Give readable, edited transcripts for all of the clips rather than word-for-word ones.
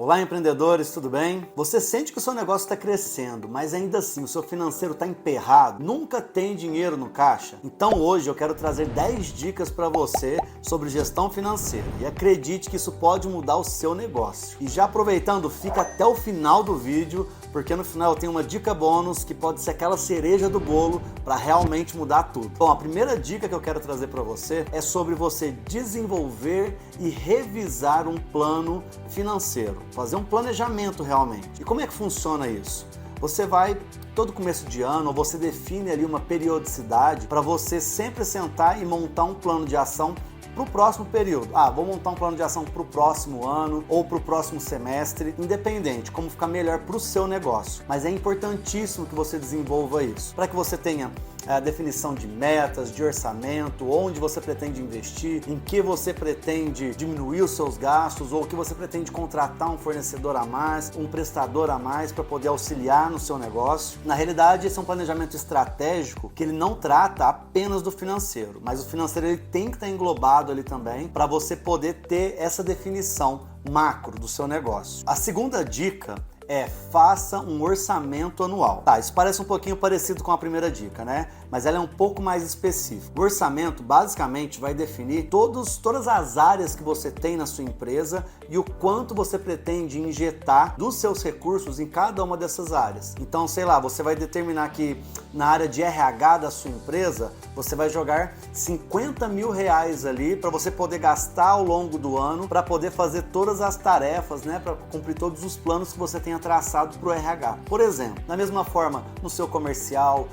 Olá, empreendedores, tudo bem? Você sente que o seu negócio está crescendo, mas ainda assim o seu financeiro está emperrado, nunca tem dinheiro no caixa? Então hoje eu quero trazer 10 dicas para você sobre gestão financeira e acredite que isso pode mudar o seu negócio. E já aproveitando, fica até o final do vídeo, porque no final eu tenho uma dica bônus que pode ser aquela cereja do bolo para realmente mudar tudo. Bom, a primeira dica que eu quero trazer para você é sobre você desenvolver e revisar um plano financeiro, fazer um planejamento realmente. E como é que funciona isso? Você vai, todo começo de ano, ou você define ali uma periodicidade para você sempre sentar e montar um plano de ação para o próximo período. Vou montar um plano de ação para o próximo ano ou para o próximo semestre, independente, como ficar melhor para o seu negócio. Mas é importantíssimo que você desenvolva isso, para que você tenha a definição de metas, de orçamento, onde você pretende investir, em que você pretende diminuir os seus gastos ou que você pretende contratar um fornecedor a mais, um prestador a mais para poder auxiliar no seu negócio. Na realidade, esse é um planejamento estratégico que ele não trata apenas do financeiro, mas o financeiro ele tem que estar englobado ali também para você poder ter essa definição macro do seu negócio. A segunda dica é faça um orçamento anual. Isso parece um pouquinho parecido com a primeira dica, né? Mas ela é um pouco mais específica. O orçamento basicamente vai definir todas as áreas que você tem na sua empresa e o quanto você pretende injetar dos seus recursos em cada uma dessas áreas. Então, sei lá, você vai determinar que na área de RH da sua empresa, você vai jogar 50 mil reais ali para você poder gastar ao longo do ano, para poder fazer todas as tarefas, né? Para cumprir todos os planos que você tenha traçado para o RH. Por exemplo, da mesma forma, no seu comercial,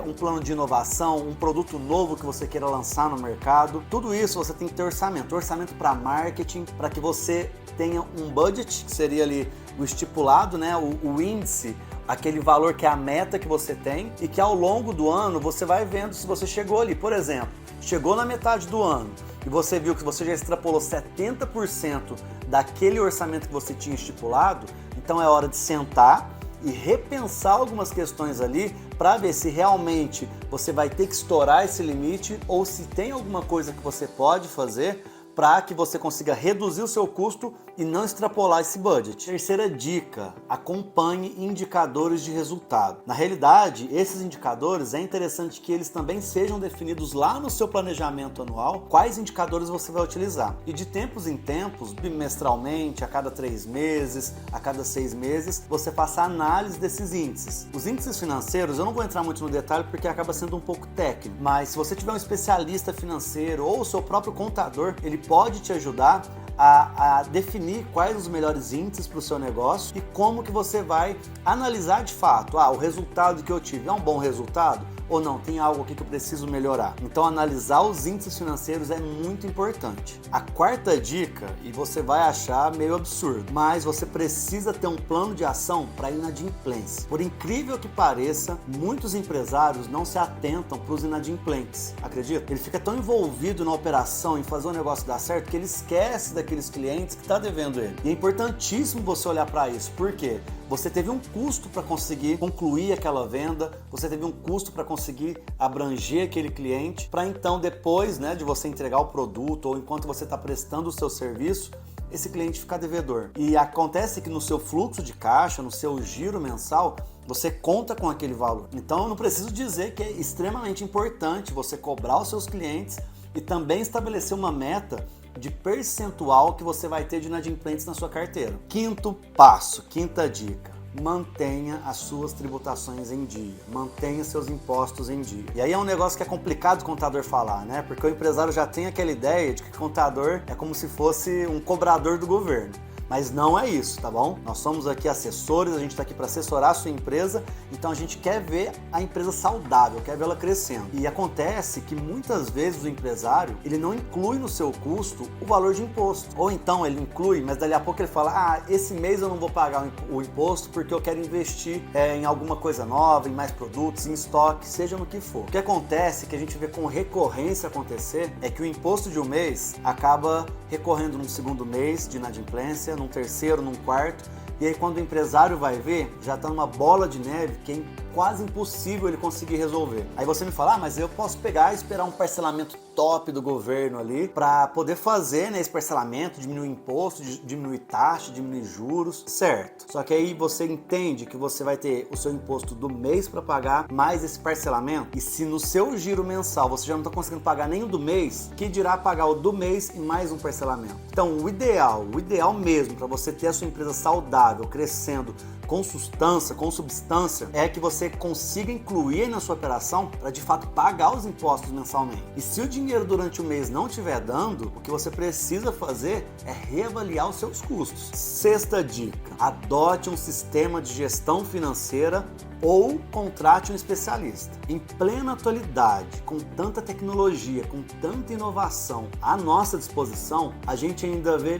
um plano de inovação, um produto novo que você queira lançar no mercado, tudo isso você tem que ter orçamento. Orçamento para marketing, para que você tenha um budget, que seria ali o estipulado, né? O índice, aquele valor que é a meta que você tem e que ao longo do ano você vai vendo se você chegou ali. Por exemplo, chegou na metade do ano e você viu que você já extrapolou 70% daquele orçamento que você tinha estipulado, então é hora de sentar e repensar algumas questões ali para ver se realmente você vai ter que estourar esse limite ou se tem alguma coisa que você pode fazer para que você consiga reduzir o seu custo e não extrapolar esse budget. Terceira dica, acompanhe indicadores de resultado. Na realidade, esses indicadores é interessante que eles também sejam definidos lá no seu planejamento anual, quais indicadores você vai utilizar. E de tempos em tempos, bimestralmente, a cada 3 meses, a cada 6 meses, você faça a análise desses índices. Os índices financeiros, eu não vou entrar muito no detalhe porque acaba sendo um pouco técnico, mas se você tiver um especialista financeiro ou o seu próprio contador, ele pode te ajudar a definir quais os melhores índices para o seu negócio e como que você vai analisar de fato, o resultado que eu tive é um bom resultado ou não, tem algo aqui que eu preciso melhorar. Então analisar os índices financeiros é muito importante. A quarta dica, e você vai achar meio absurdo, mas você precisa ter um plano de ação para inadimplência. Por incrível que pareça, muitos empresários não se atentam para os inadimplentes, acredita? Ele fica tão envolvido na operação, em fazer o negócio dar certo, que ele esquece daqueles clientes que está devendo ele. E é importantíssimo você olhar para isso, por quê? Você teve um custo para conseguir concluir aquela venda, você teve um custo para conseguir abranger aquele cliente, para então depois, né, de você entregar o produto ou enquanto você está prestando o seu serviço, esse cliente ficar devedor. E acontece que no seu fluxo de caixa, no seu giro mensal, você conta com aquele valor. Então eu não preciso dizer que é extremamente importante você cobrar os seus clientes e também estabelecer uma meta de percentual que você vai ter de inadimplentes na sua carteira. Quinto passo, quinta dica. Mantenha as suas tributações em dia, mantenha seus impostos em dia. E aí é um negócio que é complicado o contador falar, né? Porque o empresário já tem aquela ideia de que o contador é como se fosse um cobrador do governo. Mas não é isso, tá bom? Nós somos aqui assessores, a gente está aqui para assessorar a sua empresa, então a gente quer ver a empresa saudável, quer ver ela crescendo. E acontece que muitas vezes o empresário, ele não inclui no seu custo o valor de imposto. Ou então ele inclui, mas dali a pouco ele fala, esse mês eu não vou pagar o imposto porque eu quero investir em alguma coisa nova, em mais produtos, em estoque, seja no que for. O que acontece, que a gente vê com recorrência acontecer, é que o imposto de um mês acaba recorrendo num segundo mês de inadimplência, num terceiro, num quarto, e aí quando o empresário vai ver, já está numa bola de neve que quase impossível ele conseguir resolver. Aí você me fala, mas eu posso pegar e esperar um parcelamento top do governo ali para poder fazer, né, esse parcelamento, diminuir imposto, diminuir taxa, diminuir juros, certo? Só que aí você entende que você vai ter o seu imposto do mês para pagar mais esse parcelamento, e se no seu giro mensal você já não está conseguindo pagar nem o do mês, que dirá pagar o do mês e mais um parcelamento? Então o ideal mesmo para você ter a sua empresa saudável, crescendo com substância, é que você consiga incluir na sua operação para de fato pagar os impostos mensalmente. E se o dinheiro durante o mês não estiver dando, o que você precisa fazer é reavaliar os seus custos. Sexta dica: adote um sistema de gestão financeira ou contrate um especialista. Em plena atualidade, com tanta tecnologia, com tanta inovação à nossa disposição, a gente ainda vê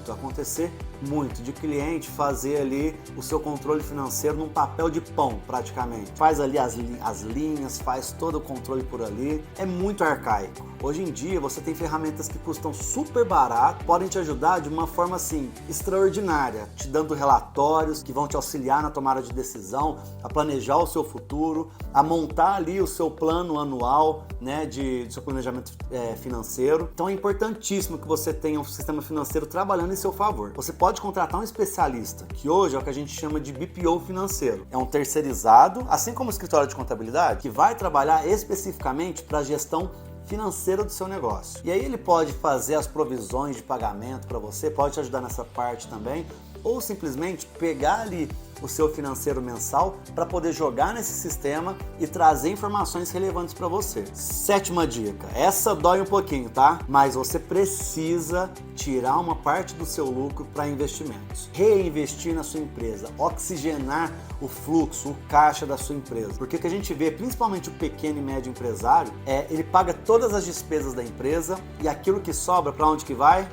acontecer muito de cliente fazer ali o seu controle financeiro num papel de pão, praticamente. Faz ali as linhas, faz todo o controle por ali. É muito arcaico. Hoje em dia você tem ferramentas que custam super barato, podem te ajudar de uma forma assim extraordinária, te dando relatórios que vão te auxiliar na tomada de decisão, a planejar o seu futuro, a montar ali o seu plano anual, né, do seu planejamento financeiro. Então é importantíssimo que você tenha um sistema financeiro trabalhando em seu favor. Você pode contratar um especialista, que hoje é o que a gente chama de BPO financeiro. É um terceirizado, assim como o escritório de contabilidade, que vai trabalhar especificamente para a gestão financeira do seu negócio. E aí ele pode fazer as provisões de pagamento para você, pode te ajudar nessa parte também, ou simplesmente pegar ali o seu financeiro mensal para poder jogar nesse sistema e trazer informações relevantes para você. Sétima dica, essa dói um pouquinho, tá? Mas você precisa tirar uma parte do seu lucro para investimentos. Reinvestir na sua empresa, oxigenar o fluxo, o caixa da sua empresa. Porque o que a gente vê, principalmente o pequeno e médio empresário, ele paga todas as despesas da empresa e aquilo que sobra, para onde que vai?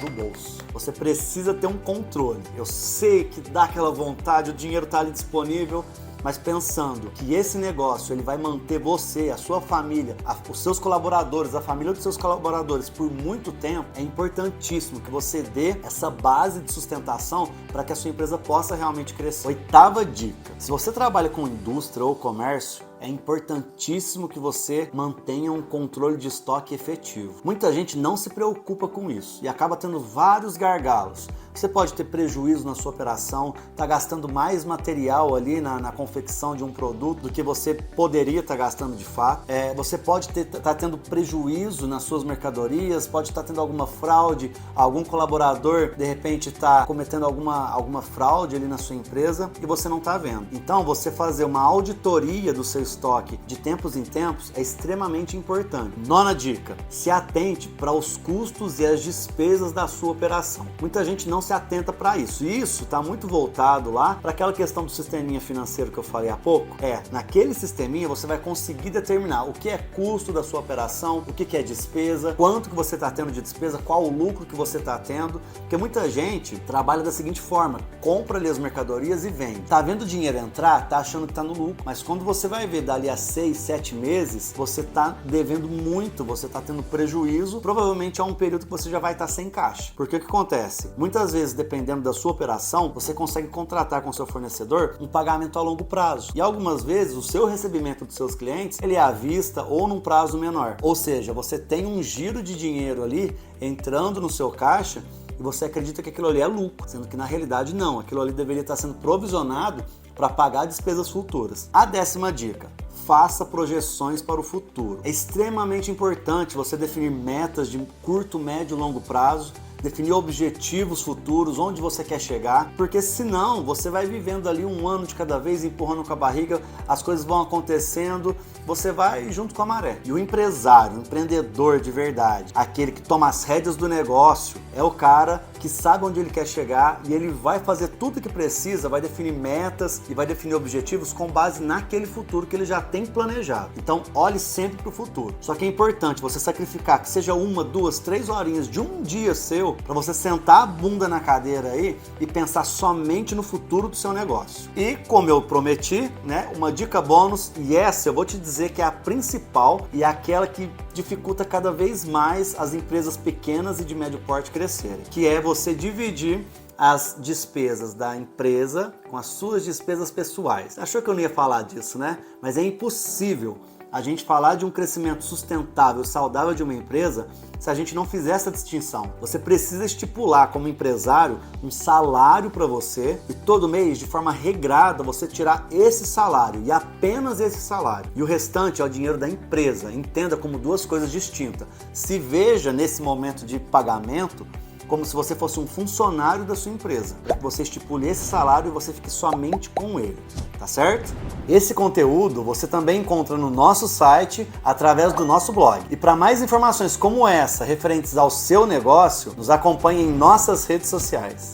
Do bolso. Você precisa ter um controle. Eu sei que dá aquela vontade, o dinheiro está ali disponível, mas pensando que esse negócio ele vai manter você, a sua família, os seus colaboradores, a família dos seus colaboradores por muito tempo, é importantíssimo que você dê essa base de sustentação para que a sua empresa possa realmente crescer. Oitava dica: se você trabalha com indústria ou comércio, é importantíssimo que você mantenha um controle de estoque efetivo. Muita gente não se preocupa com isso e acaba tendo vários gargalos. Você pode ter prejuízo na sua operação, tá gastando mais material ali na confecção de um produto do que você poderia estar gastando de fato. Você pode estar tendo prejuízo nas suas mercadorias, pode estar tendo alguma fraude, algum colaborador de repente está cometendo alguma fraude ali na sua empresa e você não está vendo. Então você fazer uma auditoria do seu estoque de tempos em tempos é extremamente importante. Nona dica: se atente para os custos e as despesas da sua operação. Muita gente não se atenta para isso. E isso está muito voltado lá para aquela questão do sisteminha financeiro que eu falei há pouco. Naquele sisteminha você vai conseguir determinar o que é custo da sua operação, o que é despesa, quanto que você está tendo de despesa, qual o lucro que você está tendo. Porque muita gente trabalha da seguinte forma: compra ali as mercadorias e vende. Tá vendo o dinheiro entrar, tá achando que tá no lucro, mas quando você vai ver dali a 6, 7 meses, você tá devendo muito, você tá tendo prejuízo, provavelmente é um período que você já vai estar sem caixa. Porque o que acontece? Muitas vezes, dependendo da sua operação, você consegue contratar com o seu fornecedor um pagamento a longo prazo. E algumas vezes o seu recebimento dos seus clientes, ele é à vista ou num prazo menor. Ou seja, você tem um giro de dinheiro ali entrando no seu caixa e você acredita que aquilo ali é lucro, sendo que na realidade não, aquilo ali deveria estar sendo provisionado para pagar despesas futuras. A 10ª dica: faça projeções para o futuro. É extremamente importante você definir metas de curto, médio e longo prazo, definir objetivos futuros, onde você quer chegar, porque senão você vai vivendo ali um ano de cada vez, empurrando com a barriga, as coisas vão acontecendo, você vai junto com a maré. E o empresário, o empreendedor de verdade, aquele que toma as rédeas do negócio, é o cara que sabe onde ele quer chegar e ele vai fazer tudo o que precisa, vai definir metas e vai definir objetivos com base naquele futuro que ele já tem planejado. Então, olhe sempre para o futuro. Só que é importante você sacrificar que seja 1, 2, 3 horinhas de um dia seu para você sentar a bunda na cadeira aí e pensar somente no futuro do seu negócio. E como eu prometi, né, uma dica bônus, e essa eu vou te dizer que é a principal e é aquela que dificulta cada vez mais as empresas pequenas e de médio porte crescerem, que é você dividir as despesas da empresa com as suas despesas pessoais. Achou que eu não ia falar disso, né? Mas é impossível a gente falar de um crescimento sustentável, saudável de uma empresa se a gente não fizer essa distinção. Você precisa estipular como empresário um salário para você e todo mês, de forma regrada, você tirar esse salário e apenas esse salário. E o restante é o dinheiro da empresa. Entenda como duas coisas distintas. Se veja nesse momento de pagamento como se você fosse um funcionário da sua empresa, para que você estipule esse salário e você fique somente com ele, tá certo? Esse conteúdo você também encontra no nosso site através do nosso blog. E para mais informações como essa, referentes ao seu negócio, nos acompanhe em nossas redes sociais.